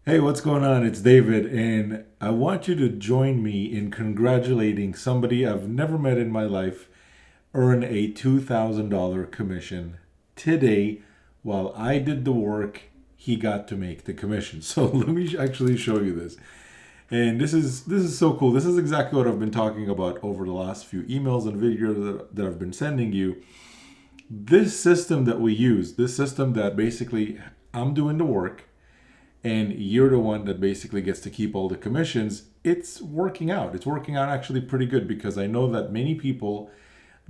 Hey, what's going on? It's David, and I want you to join me in congratulating somebody I've never met in my life earn a $2,000 commission today. While I did the work, he got to make the commission. So let me actually show you this. And this is so cool. This is exactly what I've been talking about over the last few emails and videos that I've been sending you. This system that we use, this system that basically I'm doing the work and you're the one that basically gets to keep all the commissions, it's working out. It's working out actually pretty good because I know that many people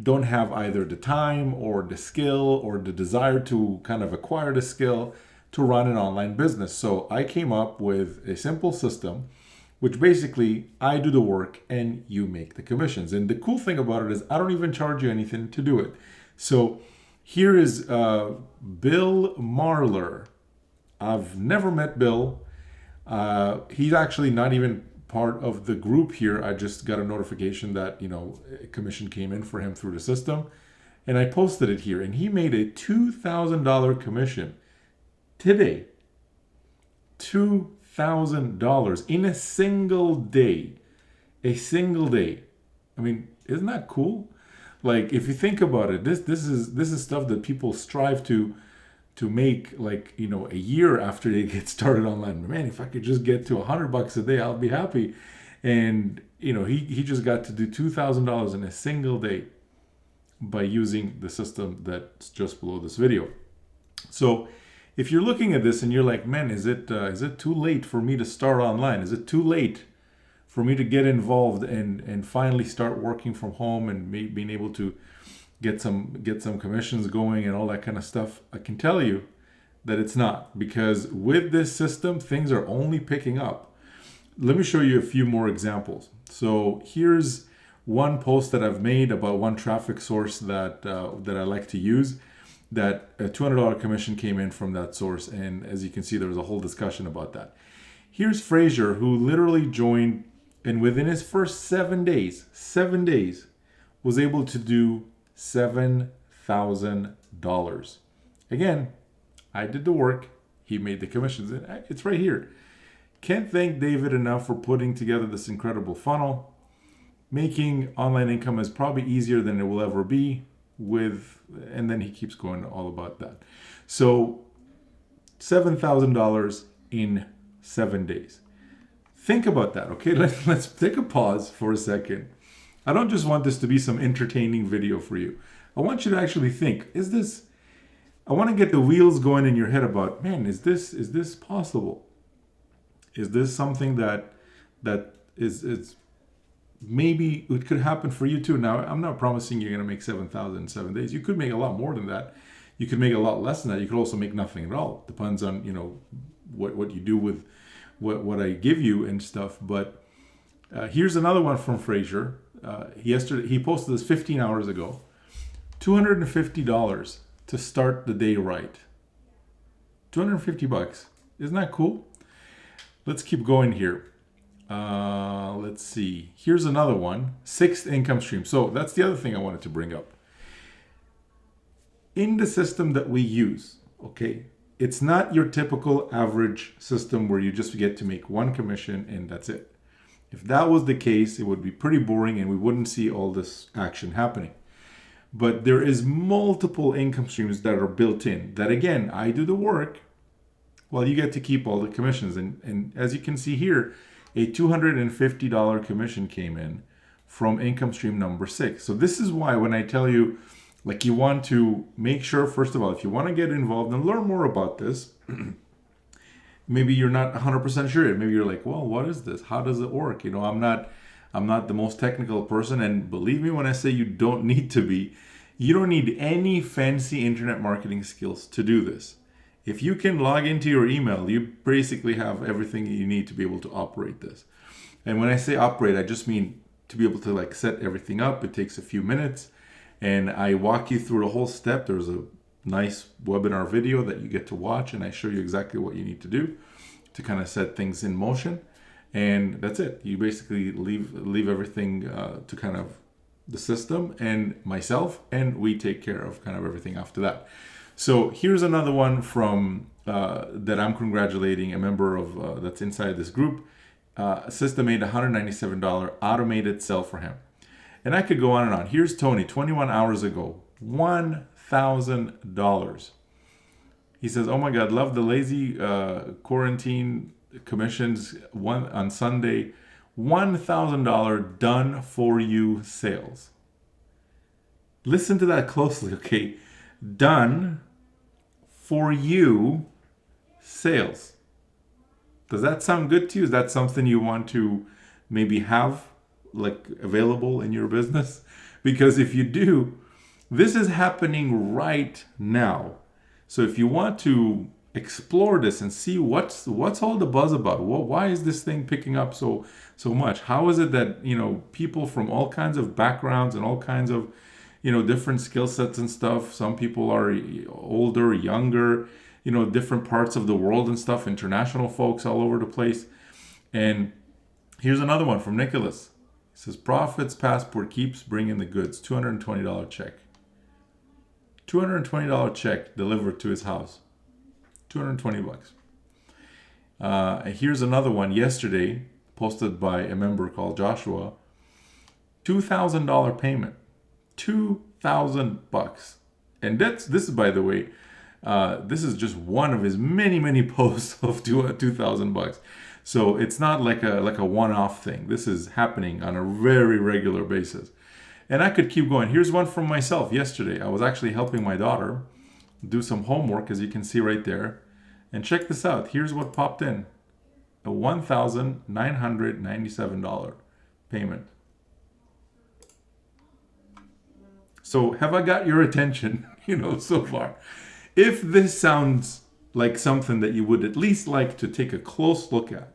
don't have either the time or the skill or the desire to kind of acquire the skill to run an online business. So I came up with a simple system which basically I do the work and you make the commissions. And the cool thing about it is I don't even charge you anything to do it. So here is Bill Marler. I've never met Bill. He's actually not even part of the group here. I just got a notification that, a commission came in for him through the system. And I posted it here. And he made a $2,000 commission today. $2,000 in a single day. A single day. I mean, isn't that cool? Like, if you think about it, this is stuff that people strive to make, like, a year after they get started online. Man, if I could just get to $100 a day, I'll be happy. And he just got to do $2,000 in a single day by using the system that's just below this video. So if you're looking at this and you're like, man, is it too late for me to start online? Is it too late for me to get involved and finally start working from home and being able to get some commissions going and all that kind of stuff? I can tell you that it's not, because with this system things are only picking up. Let me show you a few more examples. So here's one post that I've made about one traffic source that I like to use, that a $200 commission came in from that source, and as you can see there was a whole discussion about that. Here's Frazier, who literally joined, and within his first 7 days was able to do $7,000. Again, I did the work, he made the commissions. It's right here. Can't thank David enough for putting together this incredible funnel. Making online income is probably easier than it will ever be and then he keeps going all about that. So $7,000 in 7 days. Think about that, okay? Let's take a pause for a second. I don't just want this to be some entertaining video for you. I want you to actually think, I want to get the wheels going in your head about, man, is this possible? Is this something that is maybe it could happen for you too? Now, I'm not promising you're going to make 7,000 in 7 days. You could make a lot more than that. You could make a lot less than that. You could also make nothing at all. Depends on, what you do with what I give you and stuff. But here's another one from Frazier. He posted this 15 hours ago. $250 to start the day right. $250. Isn't that cool? Let's keep going here. Let's see. Here's another one. 6th income stream. So that's the other thing I wanted to bring up. In the system that we use, okay, it's not your typical average system where you just get to make one commission and that's it. If that was the case, it would be pretty boring and we wouldn't see all this action happening. But there is multiple income streams that are built in, that again, I do the work while you get to keep all the commissions. And as you can see here, a $250 commission came in from income stream number 6. So this is why when I tell you, like, you want to make sure, first of all, if you want to get involved and learn more about this, maybe you're not 100% sure. Maybe you're like, well, what is this? How does it work? I'm not the most technical person. And believe me when I say you don't need to be. You don't need any fancy internet marketing skills to do this. If you can log into your email, you basically have everything you need to be able to operate this. And when I say operate, I just mean to be able to set everything up. It takes a few minutes and I walk you through the whole step. There's a nice webinar video that you get to watch and I show you exactly what you need to do to kind of set things in motion. And that's it. You basically leave everything to kind of the system and myself, and we take care of kind of everything after that. So here's another one from that I'm congratulating a member of that's inside this group. System made $197 automated sell for him. And I could go on and on. Here's Tony, 21 hours ago, $1,000. He says, "Oh my God, love the lazy quarantine commissions on Sunday. $1,000 done for you sales." Listen to that closely, okay? Done for you sales. Does that sound good to you? Is that something you want to maybe have like available in your business? Because if you do, this is happening right now. So if you want to explore this and see what's all the buzz about, why is this thing picking up so much? How is it that people from all kinds of backgrounds and all kinds of different skill sets and stuff? Some people are older, younger, different parts of the world and stuff. International folks all over the place. And here's another one from Nicholas. He says, "Profits Passport keeps bringing the goods. $220 check." $220 check delivered to his house. $220. Here's another one yesterday, posted by a member called Joshua. $2,000 payment. $2,000. And this is, by the way, this is just one of his many posts of $2,000. So it's not like a one-off thing. This is happening on a very regular basis. And I could keep going. Here's one from myself yesterday. I was actually helping my daughter do some homework, as you can see right there. And check this out. Here's what popped in. A $1,997 payment. So have I got your attention, so far? If this sounds like something that you would at least like to take a close look at,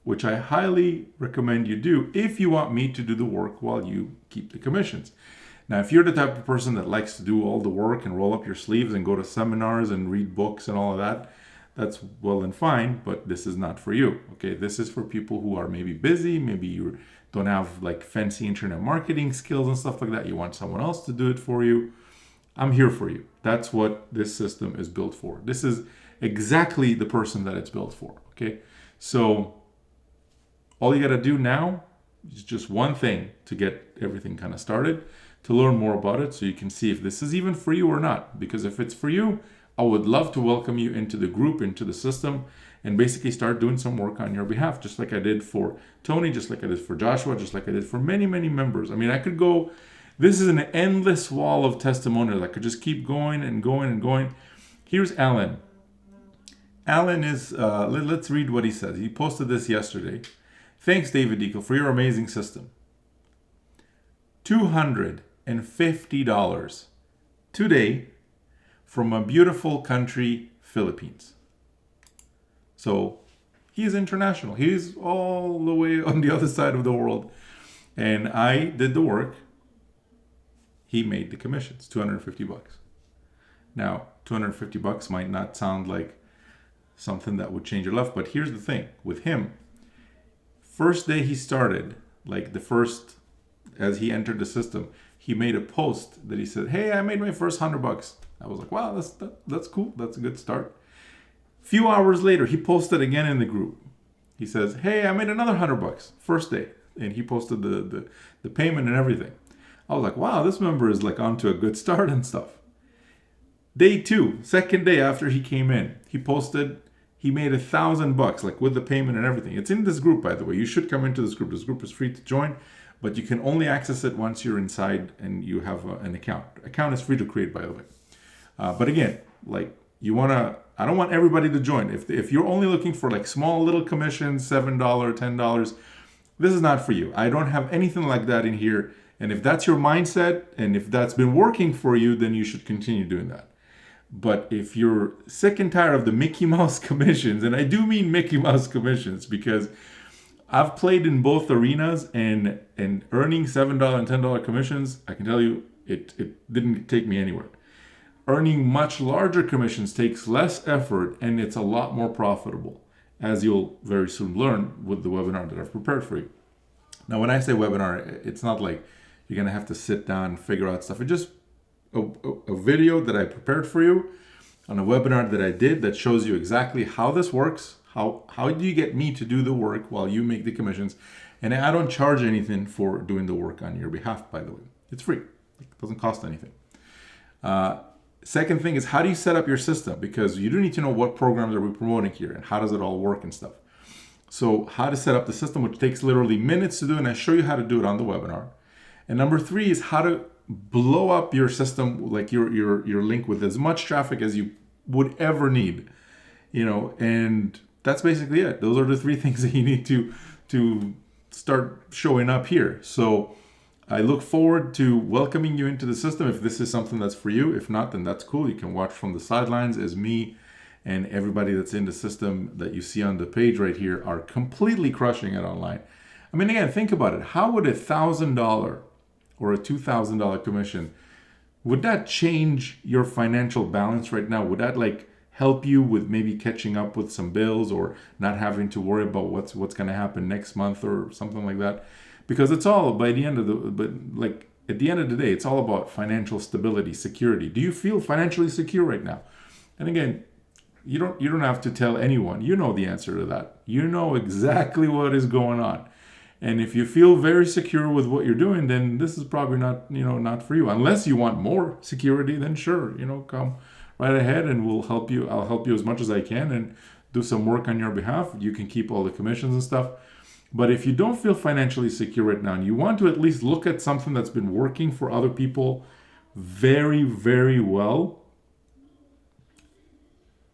which I highly recommend you do if you want me to do the work while you keep the commissions. Now, if you're the type of person that likes to do all the work and roll up your sleeves and go to seminars and read books and all of that, that's well and fine, but this is not for you, okay? This is for people who are maybe busy, maybe you don't have like fancy internet marketing skills and stuff like that. You want someone else to do it for you. I'm here for you. That's what this system is built for. This is exactly the person that it's built for, okay? So all you got to do now is just one thing to get everything kind of started, to learn more about it so you can see if this is even for you or not. Because if it's for you, I would love to welcome you into the group, into the system, and basically start doing some work on your behalf, just like I did for Tony, just like I did for Joshua, just like I did for many members. I mean, I could go, this is an endless wall of testimonials. I could just keep going and going and going. Here's Alan. Alan is, let's read what he says. He posted this yesterday. "Thanks, David Deacle, for your amazing system. $250 today from a beautiful country, Philippines." So he's international. He's all the way on the other side of the world. And I did the work. He made the commissions, $250. Now, $250 might not sound like something that would change your life, but here's the thing with him. First day he started, as he entered the system, he made a post that he said, "Hey, I made my first $100." I was like, wow, that's cool. That's a good start. Few hours later, he posted again in the group. He says, "Hey, I made another $100 first day." And he posted the payment and everything. I was like, wow, this member is like onto a good start and stuff. Day 2, second day after he came in, he posted, he made $1,000, like with the payment and everything. It's in this group, by the way. You should come into this group. This group is free to join, but you can only access it once you're inside and you have an account. Account is free to create, by the way. But again, like I don't want everybody to join. If you're only looking for like small little commissions, $7, $10, this is not for you. I don't have anything like that in here. And if that's your mindset and if that's been working for you, then you should continue doing that. But if you're sick and tired of the Mickey Mouse commissions, and I do mean Mickey Mouse commissions because I've played in both arenas and earning $7 and $10 commissions, I can tell you it didn't take me anywhere. Earning much larger commissions takes less effort and it's a lot more profitable, as you'll very soon learn with the webinar that I've prepared for you. Now, when I say webinar, it's not like you're going to have to sit down and figure out stuff. It's just a video that I prepared for you on a webinar that I did that shows you exactly how this works. How do you get me to do the work while you make the commissions? And I don't charge anything for doing the work on your behalf, by the way. It's free. It doesn't cost anything. Second thing is, how do you set up your system? Because you do need to know what programs are we promoting here and how does it all work and stuff. So how to set up the system, which takes literally minutes to do, and I show you how to do it on the webinar. And number three is how to blow up your system, like your link, with as much traffic as you would ever need, and that's basically it. Those are the three things that you need to start showing up here. So I look forward to welcoming you into the system if this is something that's for you. If not, then that's cool. You can watch from the sidelines as me and everybody that's in the system that you see on the page right here are completely crushing it online. I mean, again, think about it. How would $1,000 or a $2,000 commission, would that change your financial balance right now? Would that help you with maybe catching up with some bills or not having to worry about what's going to happen next month or something like that? Because it's all at the end of the day, it's all about financial stability, security. Do you feel financially secure right now? And again, you don't have to tell anyone. You know the answer to that. You know exactly what is going on. And if you feel very secure with what you're doing, then this is probably not for you. Unless you want more security, then sure, come right ahead and we'll help you. I'll help you as much as I can and do some work on your behalf. You can keep all the commissions and stuff. But if you don't feel financially secure right now and you want to at least look at something that's been working for other people very, very well,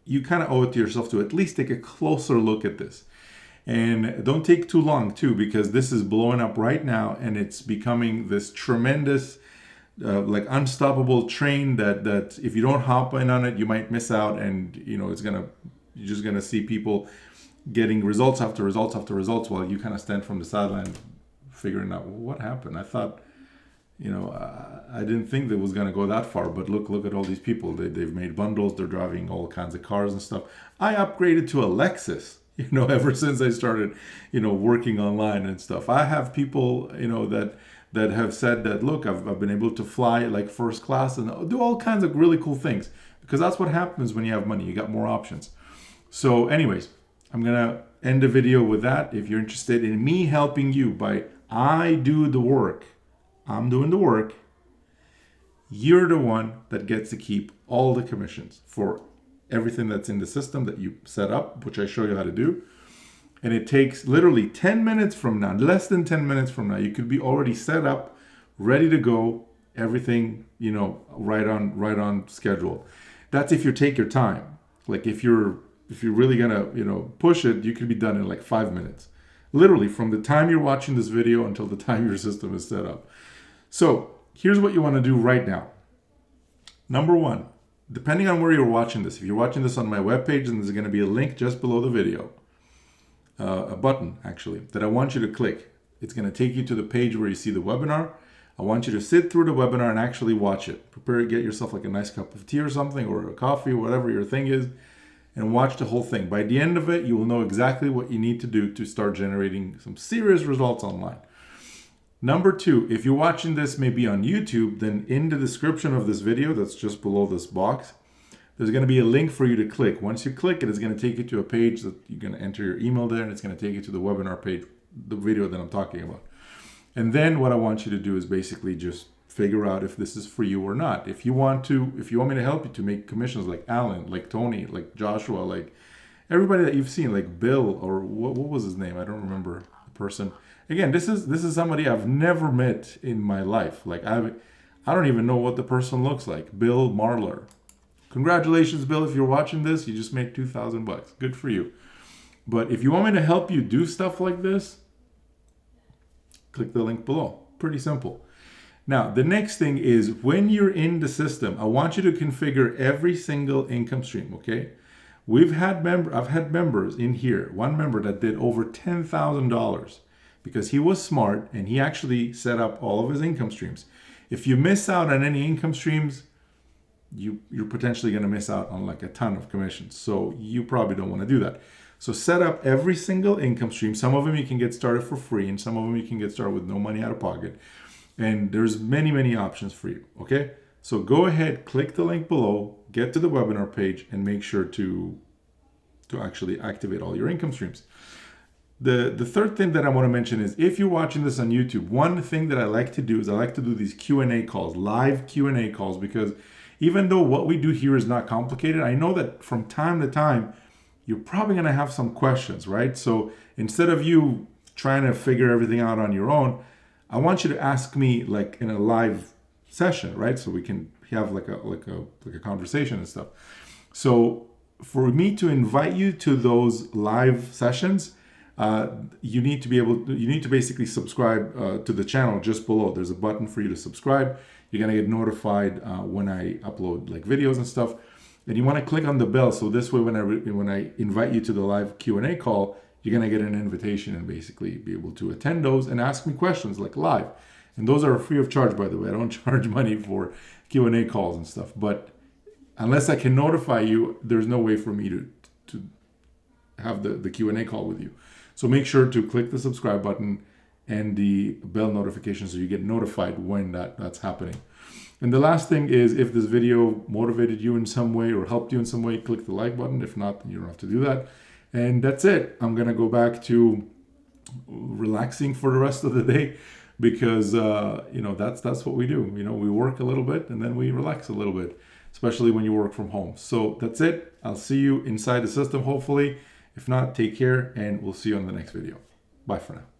you kind of owe it to yourself to at least take a closer look at this. And don't take too long too, because this is blowing up right now and it's becoming this tremendous, unstoppable train that if you don't hop in on it, you might miss out. And you're just gonna see people getting results after results after results while you kind of stand from the sideline figuring out what happened. I thought, I didn't think that it was going to go that far, but look at all these people. They've made bundles. They're driving all kinds of cars and stuff. I upgraded to a Lexus, ever since I started, working online and stuff. I have people, that have said that, look, I've been able to fly like first class and do all kinds of really cool things, because that's what happens when you have money. You got more options. So anyways, I'm going to end the video with that. If you're interested in me helping you I do the work, I'm doing the work, you're the one that gets to keep all the commissions for everything that's in the system that you set up, which I show you how to do. And it takes literally 10 minutes from now, less than 10 minutes from now, you could be already set up, ready to go, everything, right on schedule. That's if you take your time. Like if you're really gonna, push it, you could be done in like 5 minutes. Literally from the time you're watching this video until the time your system is set up. So here's what you want to do right now. Number one, depending on where you're watching this, if you're watching this on my webpage, then there's going to be a link just below the video, a button actually, that I want you to click. It's going to take you to the page where you see the webinar. I want you to sit through the webinar and actually watch it. Prepare, get yourself like a nice cup of tea or something, or a coffee, whatever your thing is, and watch the whole thing. By the end of it, you will know exactly what you need to do to start generating some serious results online. Number two, if you're watching this maybe on YouTube, then in the description of this video that's just below this box, there's going to be a link for you to click. Once you click it, it's going to take you to a page that you're going to enter your email there, and it's going to take you to the webinar page, the video that I'm talking about. And then what I want you to do is basically just figure out if this is for you or not. If you want me to help you to make commissions like Alan, like Tony, like Joshua, like everybody that you've seen, like Bill, or what was his name? I don't remember the person. Again, this is somebody I've never met in my life. Like I don't even know what the person looks like. Bill Marler. Congratulations, Bill. If you're watching this, you just made $2,000. Good for you. But if you want me to help you do stuff like this, click the link below. Pretty simple. Now, the next thing is when you're in the system, I want you to configure every single income stream, okay? I've had members in here, one member that did over $10,000 because he was smart and he actually set up all of his income streams. If you miss out on any income streams, you're potentially going to miss out on like a ton of commissions. So you probably don't want to do that. So set up every single income stream. Some of them you can get started for free, and some of them you can get started with no money out of pocket. And there's many, many options for you, okay? So go ahead, click the link below, get to the webinar page, and make sure to actually activate all your income streams. The third thing that I want to mention is if you're watching this on YouTube, one thing that I like to do is I like to do these Q&A calls, live Q&A calls, because even though what we do here is not complicated, I know that from time to time, you're probably going to have some questions, right? So instead of you trying to figure everything out on your own, I want you to ask me like in a live session, right? So we can have like a conversation and stuff. So for me to invite you to those live sessions, you need to basically subscribe to the channel just below. There's a button for you to subscribe. You're gonna get notified when I upload like videos and stuff. And you want to click on the bell, so this way when I invite you to the live Q&A call, you're gonna get an invitation and basically be able to attend those and ask me questions like live. And those are free of charge, by the way. I don't charge money for Q&A calls and stuff. But unless I can notify you, there's no way for me to have the Q&A call with you. So make sure to click the subscribe button and the bell notification so you get notified when that's happening. And the last thing is, if this video motivated you in some way or helped you in some way, click the like button. If not, then you don't have to do that. And that's it. I'm going to go back to relaxing for the rest of the day because, that's what we do. We work a little bit and then we relax a little bit, especially when you work from home. So that's it. I'll see you inside the system, hopefully. If not, take care, and we'll see you on the next video. Bye for now.